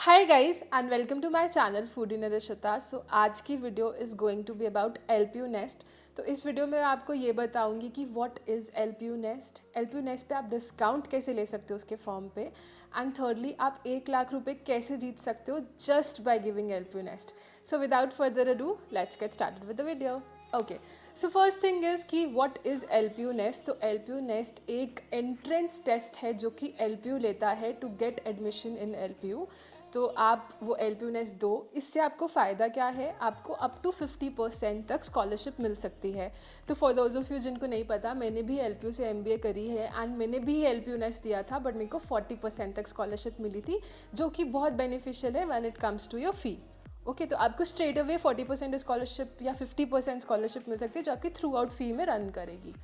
Hi guys and welcome to my channel foodie Nareshta. So आज की video is going to be about LPU nest. तो इस video में मैं आपको ये बताऊंगी कि what is LPU nest, LPU nest पे आप डिस्काउंट कैसे ले सकते हो उसके फॉर्म पे, एंड थर्डली आप 1 लाख रुपए कैसे जीत सकते हो just by giving LPU NEST. So without further ado let's get started with the video. Okay, so first thing is कि व्हाट इज़ एलपीयू नेस्ट। तो एलपीयू नेस्ट एक एंट्रेंस टेस्ट है जो कि एलपीयू लेता है to get admission in LPU. तो आप वो एलपीयू नेस्ट दो, इससे आपको फ़ायदा क्या है, आपको अप टू 50% तक स्कॉलरशिप मिल सकती है। तो फॉर दोज ऑफ यू जिनको नहीं पता, मैंने भी एलपीयू से एमबीए करी है एंड मैंने भी एलपीयू नेस्ट दिया था, बट मेरे को 40% तक स्कॉलरशिप मिली थी, जो कि बहुत बेनिफिशियल है when it comes to your fee. Okay, तो आपको स्ट्रेट अवे 40% स्कॉलरशिप या 50% स्कॉलरशिप मिल सकती है जो आपकी थ्रू आउट फी में रन करेगी।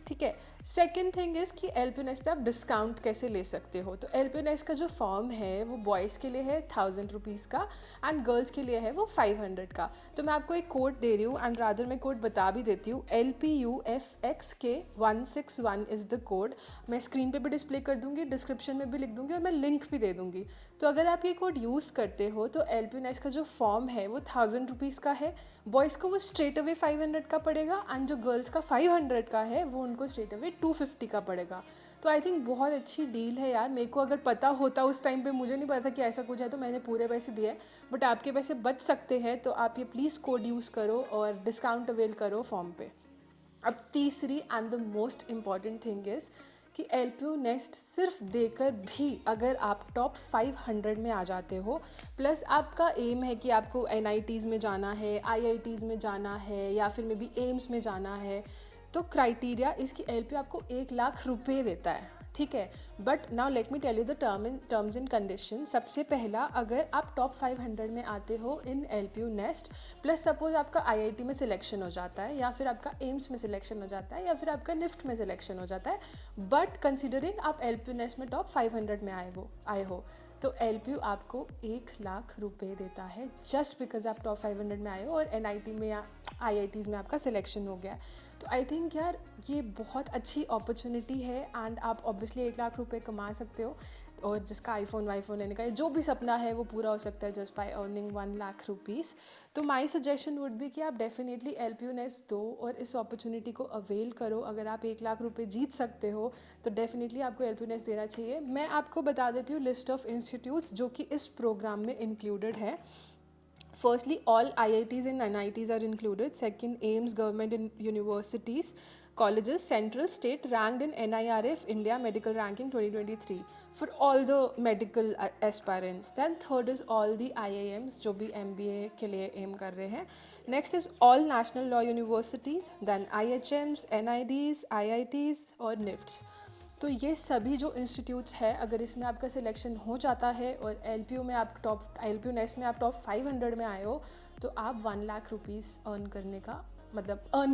ठीक है। सेकेंड थिंग इज़ कि एलपीयू नेस्ट पे आप डिस्काउंट कैसे ले सकते हो। तो एलपीयू नेस्ट का जो फॉर्म है वो बॉयज़ के लिए है 1000 रुपीज़ का एंड गर्ल्स के लिए है वो 500 का। तो मैं आपको एक कोड दे रही हूँ एंड रादर मैं कोड बता भी देती हूँ। LPUFXK161 is the code. मैं स्क्रीन पे भी डिस्प्ले कर दूँगी, डिस्क्रिप्शन में भी लिख दूँगी और मैं लिंक भी दे दूँगी। तो अगर आप ये कोड यूज़ करते हो तो एलपीयू नेस्ट का जो फॉर्म है वो 1000 रुपीज़ का है, बॉयज़ को वो स्ट्रेट अवे 500 का पड़ेगा एंड जो गर्ल्स का 500 का है वो उनको स्ट्रेट अवे 250 का पड़ेगा। तो आई थिंक बहुत अच्छी डील है यार। मेरे को अगर पता होता उस टाइम पे, मुझे नहीं पता था कि ऐसा कुछ है, तो मैंने पूरे पैसे दिए, बट आपके पैसे बच सकते हैं। तो आप ये प्लीज़ कोड यूज़ करो और डिस्काउंट अवेल करो फॉर्म पे। अब तीसरी and the most important thing is कि एलपीयू नेस्ट सिर्फ देकर भी अगर आप टॉप 500 में आ जाते हो, प्लस आपका एम है कि आपको एनआईटीज़ में जाना है, आईआईटीज़ में जाना है, या फिर मे बी एम्स में जाना है, तो क्राइटेरिया इसकी एलपीयू आपको 1 लाख रुपए देता है। ठीक है, but now let me tell you the terms and condition. सबसे पहला, अगर आप टॉप 500 में आते हो in LPU NEST, plus suppose आपका आईआईटी में सिलेक्शन हो जाता है, या फिर आपका एम्स में सिलेक्शन हो जाता है, या फिर आपका निफ्ट में सिलेक्शन हो जाता है, बट कंसिडरिंग आप एलपीयू नेस्ट में टॉप 500 में आए हो, तो एलपीयू आपको 1 लाख रुपए देता है जस्ट बिकॉज आप टॉप 500 में आए हो और एनआईटी में या आईआईटीज़ में आपका सिलेक्शन हो गया। तो आई थिंक यार ये बहुत अच्छी अपॉर्चुनिटी है एंड आप ऑब्वियसली 1 लाख रुपए कमा सकते हो, और जिसका आईफोन वाईफोन लेने का जो भी सपना है वो पूरा हो सकता है just by earning 1 lakh rupees. तो माई सजेशन वुड बी कि आप डेफिनेटली एलपीयू नेस्ट दो और इस अपॉर्चुनिटी को अवेल करो। अगर आप 1 लाख रुपए जीत सकते हो तो डेफिनेटली आपको एलपीयू नेस्ट देना चाहिए। मैं आपको बता देती हूँ लिस्ट ऑफ इंस्टीट्यूट्स जो कि इस प्रोग्राम में इंक्लूडेड है। Firstly, all IITs and NITs are included. Second, AIMS, government and universities, colleges, central, state, ranked in NIRF India Medical Ranking 2023 for all the medical aspirants. Then third is all the IIMs जो भी MBA के लिए aim कर रहे हैं. Next is all national law universities. Then IHMs, NIDs, IITs और NIFTs. तो ये सभी जो इंस्टीट्यूट्स है, अगर इसमें आपका सिलेक्शन हो जाता है और एलपीयू नेस्ट में आप टॉप 500 में आए हो, तो आप 1 लाख रुपीज़ अर्न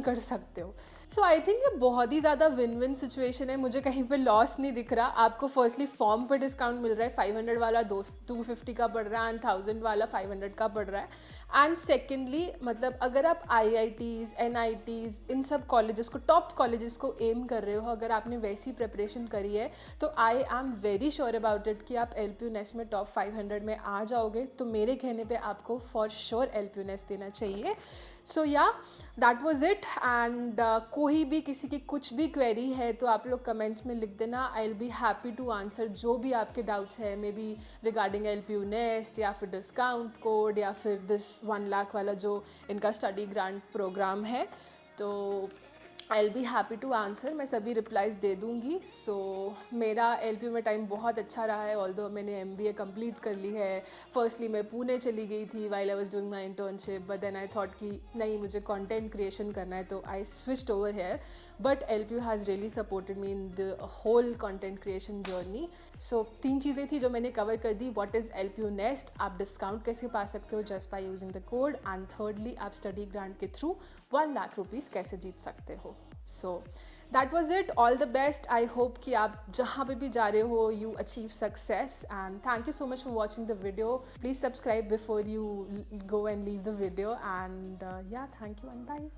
कर सकते हो। सो आई थिंक ये बहुत ही ज़्यादा विन विन सिचुएशन है। मुझे कहीं पे लॉस नहीं दिख रहा। आपको फर्स्टली फॉर्म पर डिस्काउंट मिल रहा है, 500 वाला 250 का पड़ रहा है एंड 1000 वाला 500 का पड़ रहा है। एंड सेकेंडली, मतलब अगर आप आईआईटीज़, एनआईटीज़, इन सब कॉलेजेस को, टॉप कॉलेजेस को एम कर रहे हो, अगर आपने वैसी प्रिपरेशन करी है, तो I am very sure about it कि आप एलपीयू नेस्ट में टॉप 500 में आ जाओगे। तो मेरे कहने पे आपको फॉर श्योर एलपीयू नेस्ट देना चाहिए। सो या दैट वाज इट। एंड कोई भी किसी की कुछ भी क्वेरी है तो आप लोग कमेंट्स में लिख देना। I will be happy to answer जो भी आपके डाउट्स है, may be regarding LPU NEST या फिर डिस्काउंट कोड या फिर दिस 1 लाख वाला जो इनका स्टडी ग्रांट प्रोग्राम है। तो I will be happy to answer, मैं सभी रिप्लाइज दे दूँगी। सो मेरा एलपीयू में टाइम बहुत अच्छा रहा है, ऑल्दो मैंने एमबीए कंप्लीट कर ली है। फर्स्टली मैं पुणे चली गई थी while I was doing my internship, but then I thought कि नहीं, मुझे कंटेंट क्रिएशन करना है, तो I switched over here. But LPU has really supported me in the whole content creation journey. So 3 चीज़ें थी जो मैंने कवर कर दी। व्हाट इज़ एलपीयू नेस्ट, आप डिस्काउंट कैसे पा सकते हो just by using the code, and thirdly आप स्टडी ग्रांट के थ्रू 1 लाख रुपीज़ कैसे जीत सकते हो। So that was it. All the best. I hope कि आप जहाँ पे भी जा रहे हो you achieve success, and thank you so much for watching the video. Please subscribe before you go and leave the video, and yeah, thank you and bye.